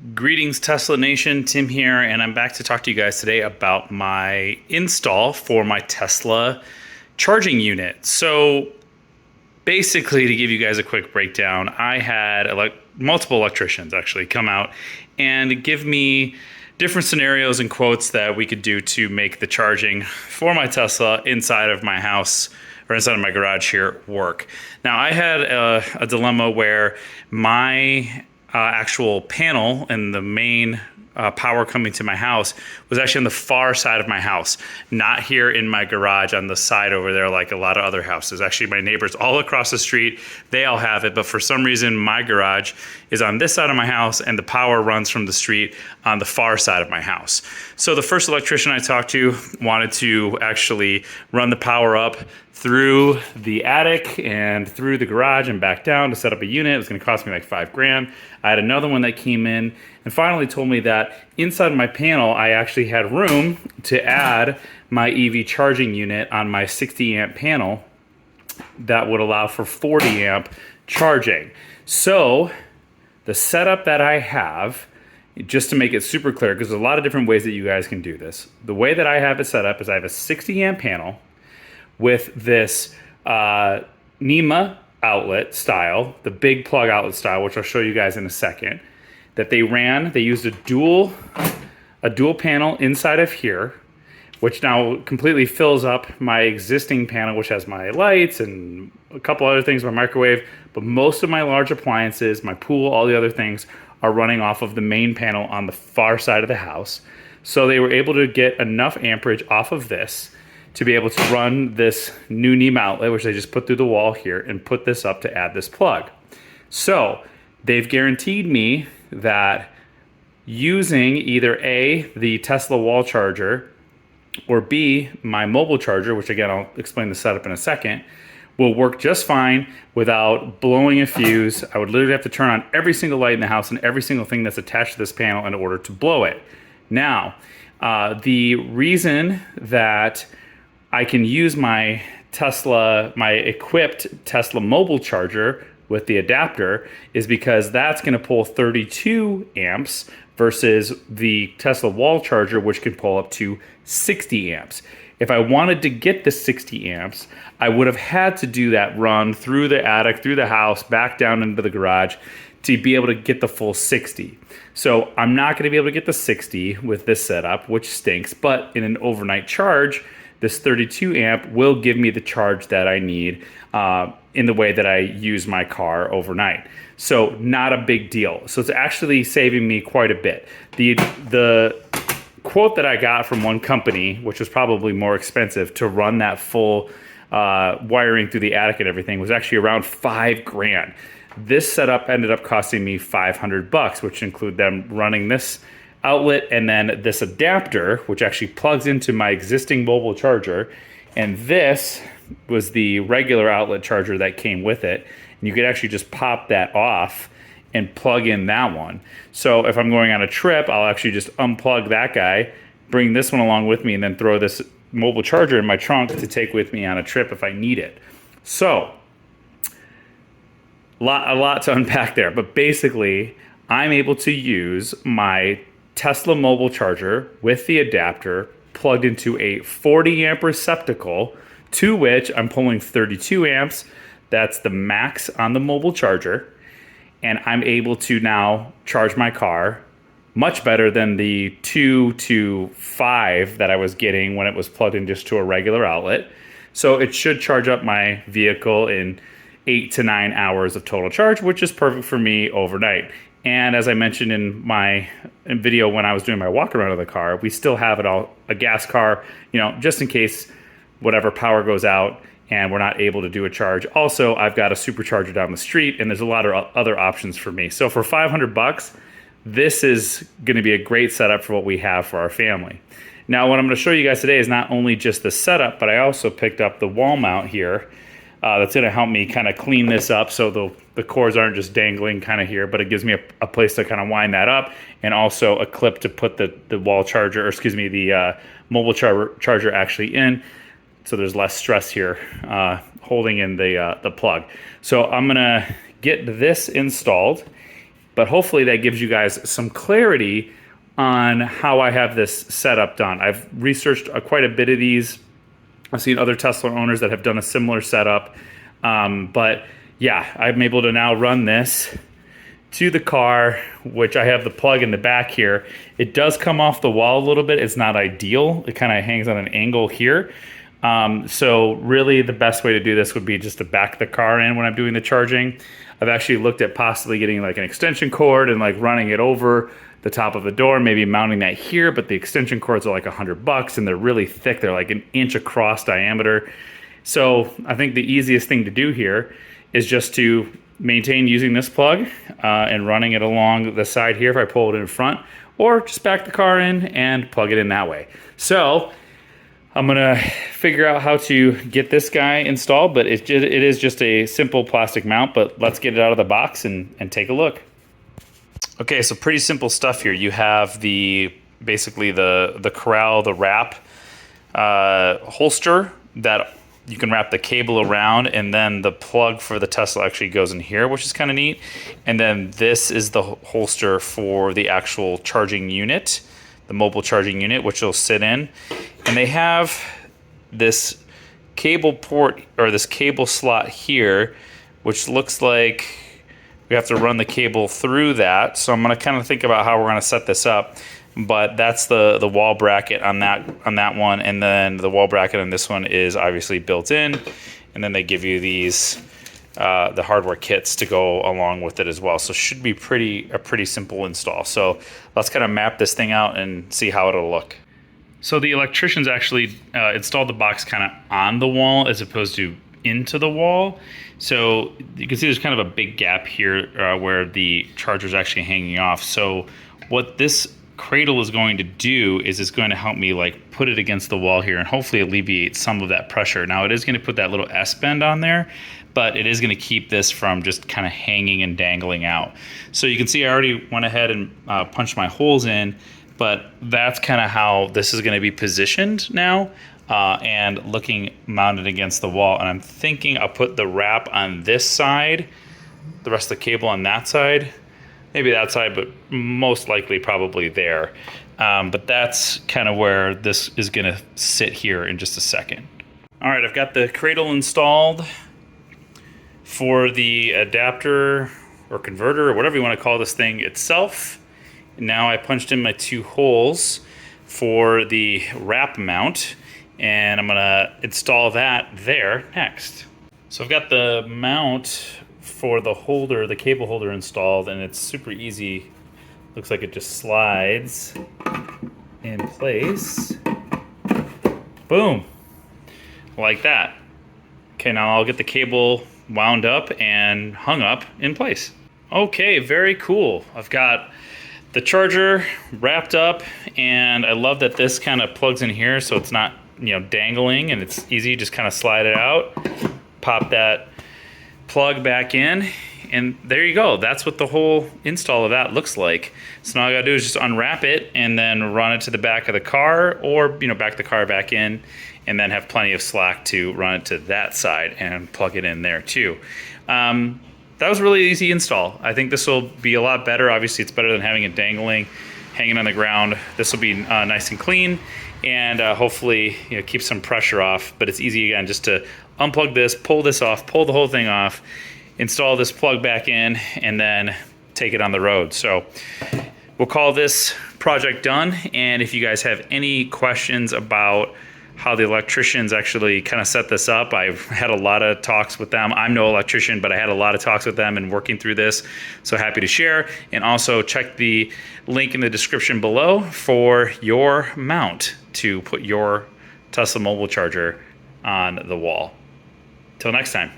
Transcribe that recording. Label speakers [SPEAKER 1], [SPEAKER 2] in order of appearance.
[SPEAKER 1] Greetings, Tesla Nation. Tim here, and I'm back to talk to you guys today about my install for my Tesla charging unit. So basically, to give you guys a quick breakdown, I had multiple electricians actually come out and give me different scenarios and quotes that we could do to make the charging for my Tesla inside of my house or inside of my garage here work. Now, I had a dilemma where my actual panel and the main power coming to my house was actually on the far side of my house, not here in my garage on the side over there like a lot of other houses. Actually, my neighbors all across the street, they all have it, but for some reason my garage is on this side of my house and the power runs from the street on the far side of my house. So the first electrician I talked to wanted to actually run the power up through the attic and through the garage and back down to set up a unit. It was going to cost me like $5,000. I had another one that came in and finally told me that inside my panel, I actually had room to add my EV charging unit on my 60 amp panel that would allow for 40 amp charging. So the setup that I have, just to make it super clear, because there's a lot of different ways that you guys can do this. The way that I have it set up is I have a 60 amp panel with this NEMA outlet style, the big plug outlet style, which I'll show you guys in a second, that they used a dual panel inside of here, which now completely fills up my existing panel, which has my lights and a couple other things, my microwave, but most of my large appliances, my pool, all the other things are running off of the main panel on the far side of the house. So they were able to get enough amperage off of this to be able to run this new NEMA outlet, which they just put through the wall here, and put this up to add this plug. So they've guaranteed me that using either A, the Tesla wall charger, or B, my mobile charger, which again, I'll explain the setup in a second, will work just fine without blowing a fuse. I would literally have to turn on every single light in the house and every single thing that's attached to this panel in order to blow it. Now, the reason that I can use my equipped Tesla mobile charger with the adapter is because that's going to pull 32 amps versus the Tesla wall charger, which can pull up to 60 amps. If I wanted to get the 60 amps, I would have had to do that run through the attic, through the house, back down into the garage to be able to get the full 60. So I'm not going to be able to get the 60 with this setup, which stinks, but in an overnight charge, this 32 amp will give me the charge that I need in the way that I use my car overnight. So not a big deal. So it's actually saving me quite a bit. The quote that I got from one company, which was probably more expensive to run that full wiring through the attic and everything, was actually around $5,000. This setup ended up costing me $500, which include them running this outlet and then this adapter, which actually plugs into my existing mobile charger. And this was the regular outlet charger that came with it. And you could actually just pop that off and plug in that one. So if I'm going on a trip, I'll actually just unplug that guy, bring this one along with me, and then throw this mobile charger in my trunk to take with me on a trip if I need it. So a lot to unpack there, but basically I'm able to use my Tesla mobile charger with the adapter plugged into a 40 amp receptacle, to which I'm pulling 32 amps. That's the max on the mobile charger. And I'm able to now charge my car much better than the 2 to 5 that I was getting when it was plugged in just to a regular outlet. So it should charge up my vehicle in 8 to 9 hours of total charge, which is perfect for me overnight. And as I mentioned in my video when I was doing my walk around of the car, we still have it all, a gas car, just in case whatever power goes out and we're not able to do a charge. Also, I've got a supercharger down the street and there's a lot of other options for me. So for $500, this is going to be a great setup for what we have for our family. Now, what I'm going to show you guys today is not only just the setup, but I also picked up the wall mount here. That's going to help me kind of clean this up so the cords aren't just dangling kind of here, but it gives me a place to kind of wind that up, and also a clip to put the wall charger, or excuse me, the mobile charger actually in, so there's less stress here holding in the plug. So I'm going to get this installed but hopefully that gives you guys some clarity on how I have this setup done. I've researched quite a bit of these. I've seen other Tesla owners that have done a similar setup. But yeah, I'm able to now run this to the car, which I have the plug in the back here. It does come off the wall a little bit. It's not ideal. It kind of hangs on an angle here. So really the best way to do this would be just to back the car in when I'm doing the charging. I've actually looked at possibly getting like an extension cord and like running it over the top of the door, maybe mounting that here, but the extension cords are like $100 and they're really thick. They're like an inch across diameter. So I think the easiest thing to do here is just to maintain using this plug and running it along the side here if I pull it in front, or just back the car in and plug it in that way. So I'm gonna figure out how to get this guy installed, but it is just a simple plastic mount, but let's get it out of the box and take a look. Okay, so pretty simple stuff here. You have basically the corral, the wrap holster that you can wrap the cable around, and then the plug for the Tesla actually goes in here, which is kind of neat. And then this is the holster for the actual charging unit, the mobile charging unit, which will sit in. And they have this cable port, or this cable slot here, which looks like we have to run the cable through that. So I'm going to kind of think about how we're going to set this up. But that's the wall bracket on that one, and then the wall bracket on this one is obviously built in, and then they give you these the hardware kits to go along with it as well. So it should be a pretty simple install. So let's kind of map this thing out and see how it'll look. So the electricians actually installed the box kind of on the wall as opposed to into the wall. So you can see there's kind of a big gap here where the charger is actually hanging off. So what this cradle is going to do is it's going to help me like put it against the wall here and hopefully alleviate some of that pressure. Now it is going to put that little S bend on there, but it is going to keep this from just kind of hanging and dangling out. So you can see I already went ahead and punched my holes in, but that's kind of how this is going to be positioned now and looking mounted against the wall. And I'm thinking I'll put the wrap on this side, the rest of the cable on that side. Maybe that side, but most likely probably there. But that's kind of where this is going to sit here in just a second. All right, I've got the cradle installed for the adapter or converter or whatever you want to call this thing itself. Now I punched in my 2 holes for the wrap mount, and I'm going to install that there next. So I've got the mount for the holder, the cable holder installed, and it's super easy. Looks like it just slides in place. Boom, like that. Okay, now I'll get the cable wound up and hung up in place. Okay, very cool. I've got the charger wrapped up, and I love that this kind of plugs in here so it's not, dangling, and it's easy, just kind of slide it out, pop that plug back in, and there you go. That's what the whole install of that looks like. So now all I gotta do is just unwrap it and then run it to the back of the car, or back the car back in, and then have plenty of slack to run it to that side and plug it in there too. That was a really easy install. I think this will be a lot better. Obviously it's better than having it dangling, hanging on the ground. This will be nice and clean, and hopefully keep some pressure off. But it's easy again just to unplug this, pull this off, pull the whole thing off, install this plug back in, and then take it on the road. So we'll call this project done. And if you guys have any questions about how the electricians actually kind of set this up, I've had a lot of talks with them. I'm no electrician, but I had a lot of talks with them and working through this. So happy to share. And also check the link in the description below for your mount to put your Tesla mobile charger on the wall. Till next time.